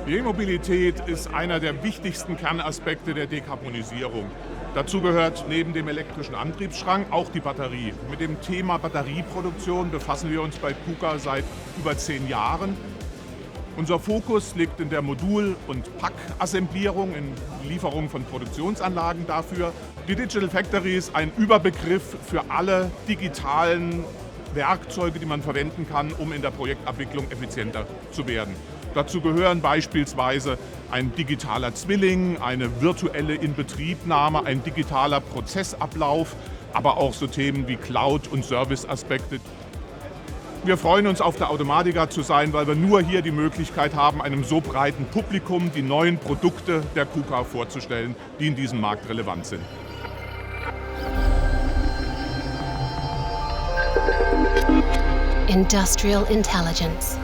Die E-Mobilität ist einer der wichtigsten Kernaspekte der Dekarbonisierung. Dazu gehört neben dem elektrischen Antriebsstrang auch die Batterie. Mit dem Thema Batterieproduktion befassen wir uns bei KUKA seit über 10 Jahren. Unser Fokus liegt in der Modul- und Packassemblierung, in Lieferung von Produktionsanlagen dafür. Die Digital Factory ist ein Überbegriff für alle digitalen Werkzeuge, die man verwenden kann, um in der Projektabwicklung effizienter zu werden. Dazu gehören beispielsweise ein digitaler Zwilling, eine virtuelle Inbetriebnahme, ein digitaler Prozessablauf, aber auch so Themen wie Cloud- und Serviceaspekte. Wir freuen uns, auf der Automatica zu sein, weil wir nur hier die Möglichkeit haben, einem so breiten Publikum die neuen Produkte der KUKA vorzustellen, die in diesem Markt relevant sind. Industrial Intelligence.